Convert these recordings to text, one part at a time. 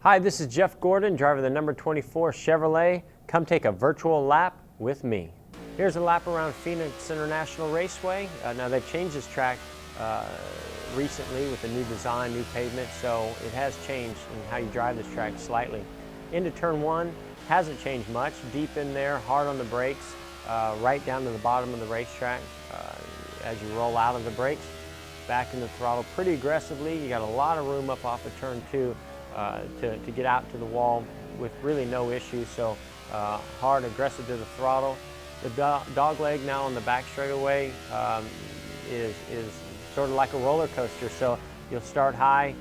Hi, this is Jeff Gordon, driver of the number 24 Chevrolet. Come take a virtual lap with me. Here's a lap around Phoenix International Raceway. Now they've changed this track recently with a new design, new pavement, so it has changed in how you drive this track slightly. Into turn one, hasn't changed much. Deep in there, hard on the brakes, right down to the bottom of the racetrack. As you roll out of the brakes, back in the throttle pretty aggressively. You got a lot of room up off of turn two to get out to the wall with really no issues. So hard, aggressive to the throttle. The dog leg now on the back straightaway is sort of like a roller coaster. So you'll start high,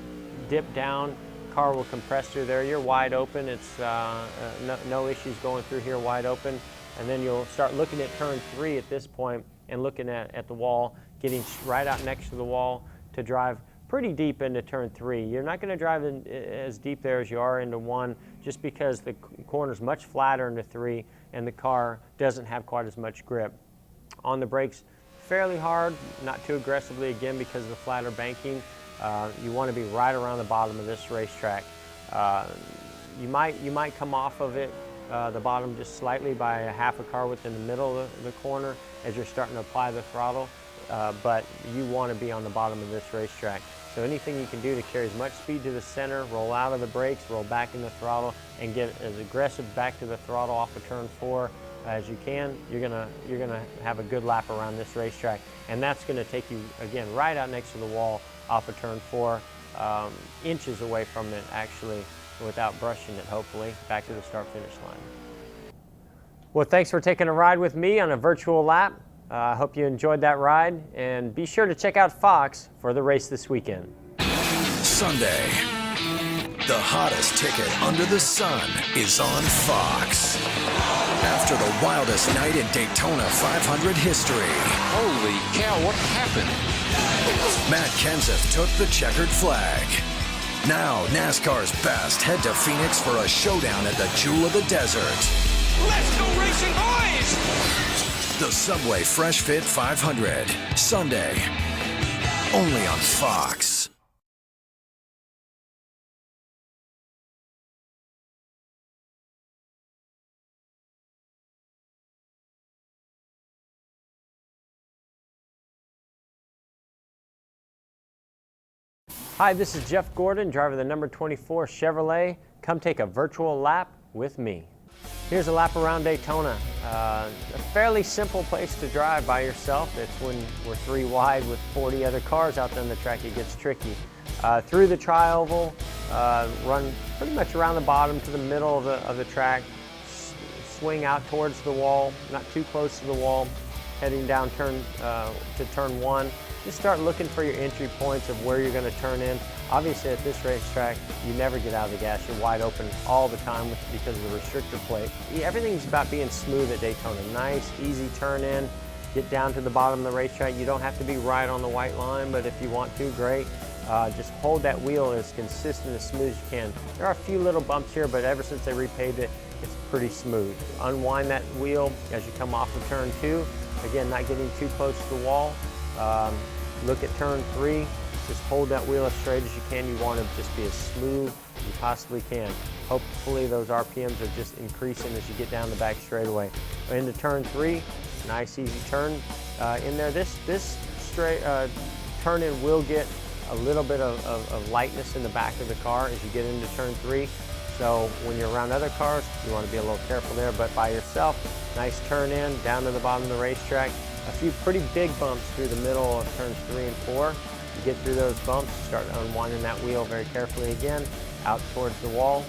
dip down, car will compress through there. You're wide open. It's no issues going through here wide open. And then you'll start looking at turn three at this point and looking at the wall, getting right out next to the wall to drive pretty deep into turn three. You're not going to drive in as deep there as you are into one, just because the corner's much flatter into three and the car doesn't have quite as much grip. On the brakes, fairly hard, not too aggressively, again because of the flatter banking. You want to be right around the bottom of this racetrack. You might come off of it, the bottom just slightly by a half a car width in the middle of the corner as you're starting to apply the throttle, but you want to be on the bottom of this racetrack. So anything you can do to carry as much speed to the center, roll out of the brakes, roll back in the throttle, and get as aggressive back to the throttle off of turn four as you can, you're gonna have a good lap around this racetrack. And that's gonna take you, again, right out next to the wall off of turn four, inches away from it actually, without brushing it, hopefully, back to the start-finish line. Well, thanks for taking a ride with me on a virtual lap. I hope you enjoyed that ride, and be sure to check out Fox for the race this weekend. Sunday, the hottest ticket under the sun is on Fox. After the wildest night in Daytona 500 history. Holy cow, what happened? Matt Kenseth took the checkered flag. Now, NASCAR's best head to Phoenix for a showdown at the Jewel of the Desert. Let's go racing, boys! The Subway Fresh Fit 500, Sunday, only on Fox. Hi, this is Jeff Gordon, driver of the number 24 Chevrolet. Come take a virtual lap with me. Here's a lap around Daytona. A fairly simple place to drive by yourself. It's when we're three wide with 40 other cars out there on the track, it gets tricky. Through the tri-oval, run pretty much around the bottom to the middle of the track, swing out towards the wall, not too close to the wall, heading down to turn one. Just start looking for your entry points of where you're going to turn in. Obviously at this racetrack, you never get out of the gas. You're wide open all the time because of the restrictor plate. Everything's about being smooth at Daytona. Nice, easy turn in, get down to the bottom of the racetrack. You don't have to be right on the white line, but if you want to, great. Just hold that wheel as consistent, as smooth as you can. There are a few little bumps here, but ever since they repaved it, it's pretty smooth. Unwind that wheel as you come off of turn two. Again, not getting too close to the wall. Look at turn three, just hold that wheel as straight as you can. You want to just be as smooth as you possibly can. Hopefully those RPMs are just increasing as you get down the back straightaway. Into turn three, nice easy turn in there. This straight turn in will get a little bit of lightness in the back of the car as you get into turn three. So when you're around other cars, you want to be a little careful there, but by yourself, nice turn in, down to the bottom of the racetrack. A few pretty big bumps through the middle of turns 3 and 4. You get through those bumps, start unwinding that wheel very carefully again, out towards the wall.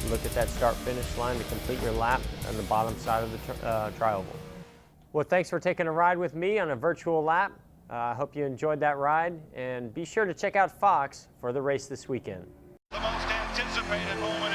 Look at that start-finish line to complete your lap on the bottom side of the tri-oval. Well, thanks for taking a ride with me on a virtual lap. I hope you enjoyed that ride, and be sure to check out Fox for the race this weekend. The most anticipated moment